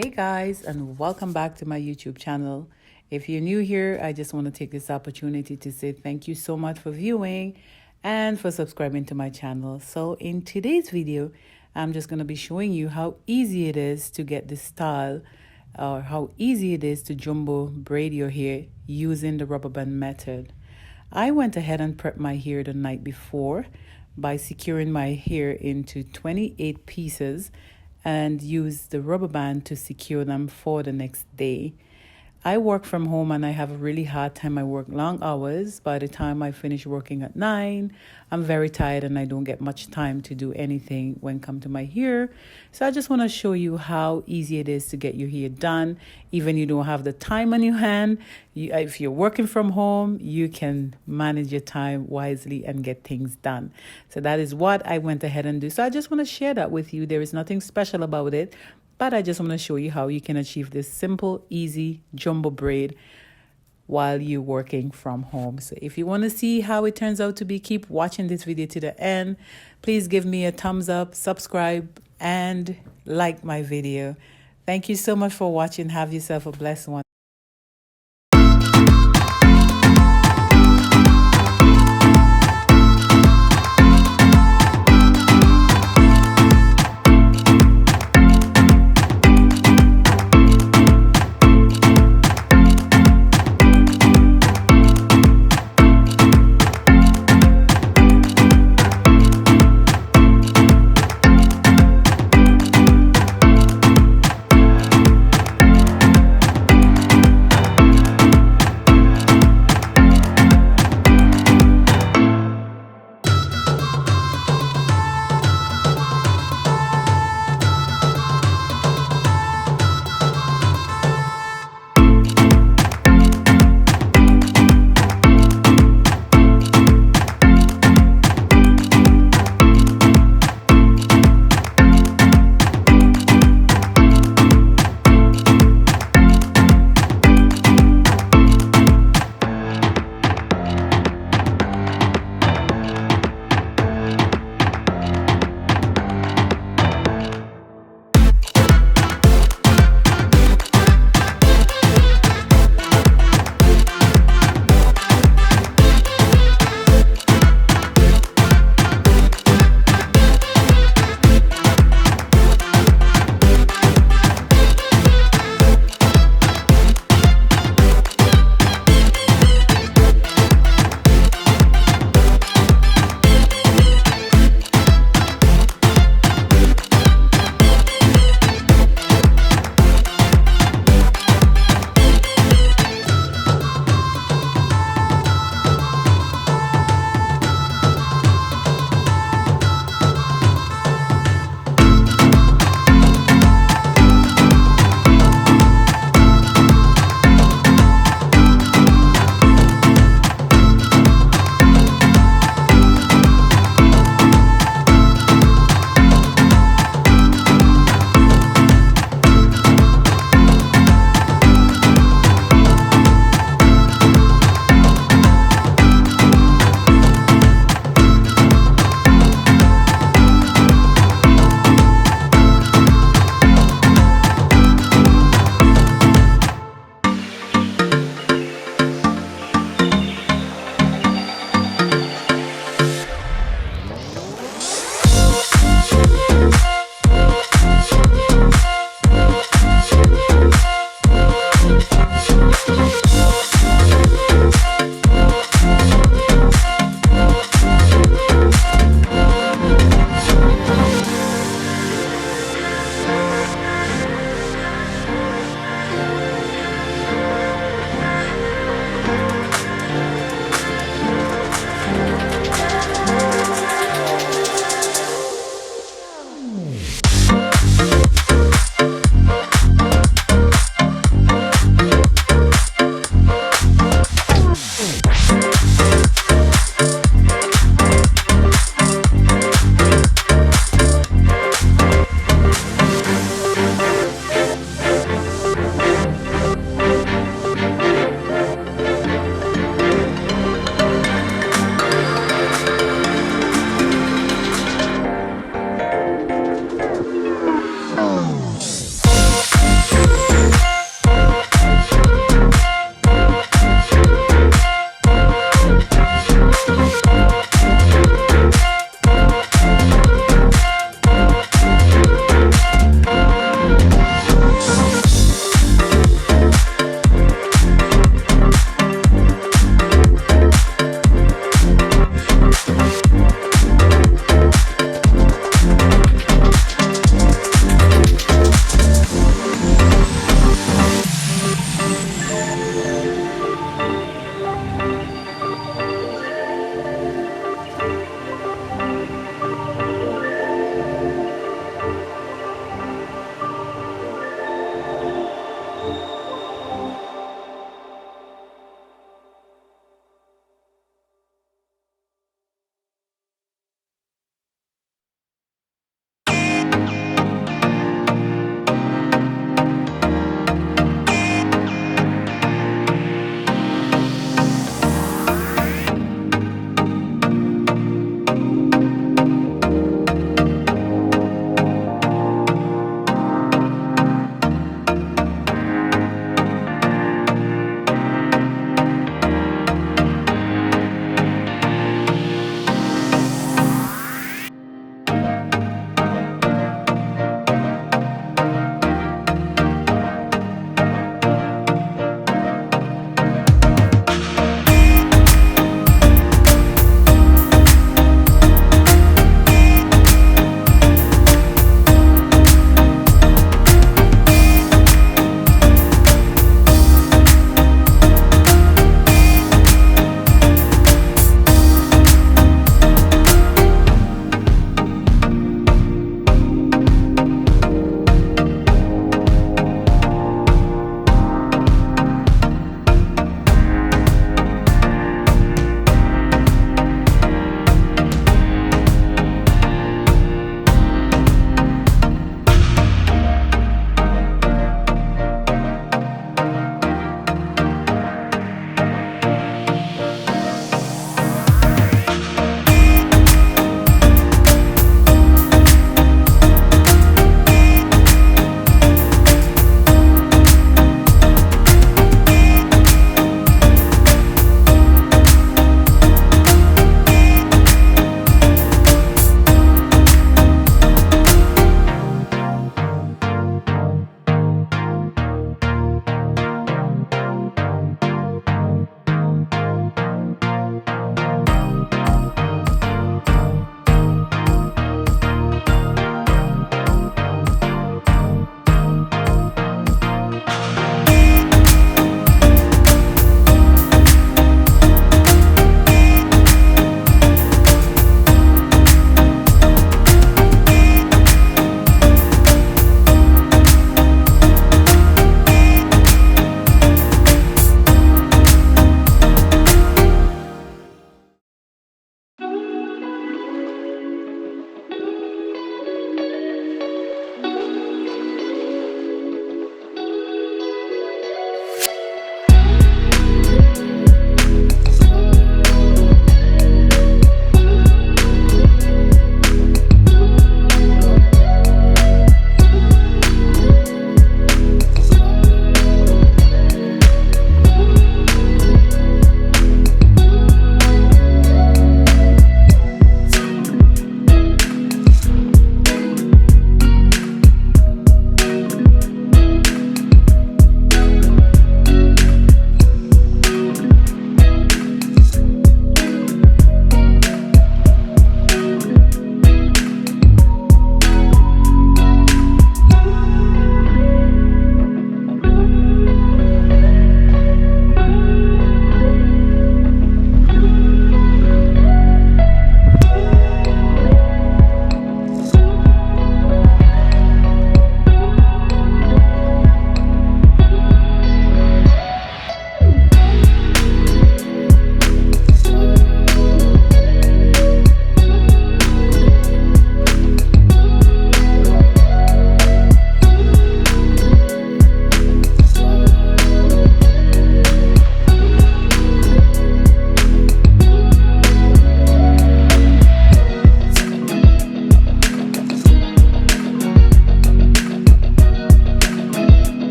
Hey guys, and welcome back to my YouTube channel. If you're new here, I just want to take this opportunity to say thank you so much for viewing and for subscribing to my channel. So in today's video, I'm just going to be showing you how easy it is to get this style, or how easy it is to jumbo braid your hair using the rubber band method. I went ahead and prepped my hair the night before by securing my hair into 28 pieces and use the rubber band to secure them for the next day. I work from home and I have a really hard time. I work long hours. By the time I finish working at 9, I'm very tired and I don't get much time to do anything when it comes to my hair. So I just want to show you how easy it is to get your hair done. Even you don't have the time on your hand. If you're working from home, you can manage your time wisely and get things done. So that is what I went ahead and do. So I just want to share that with you. There is nothing special about it, but I just want to show you how you can achieve this simple, easy jumbo braid while you're working from home. So if you want to see how it turns out to be, keep watching this video to the end. Please give me a thumbs up, subscribe, and like my video. Thank you so much for watching. Have yourself a blessed one.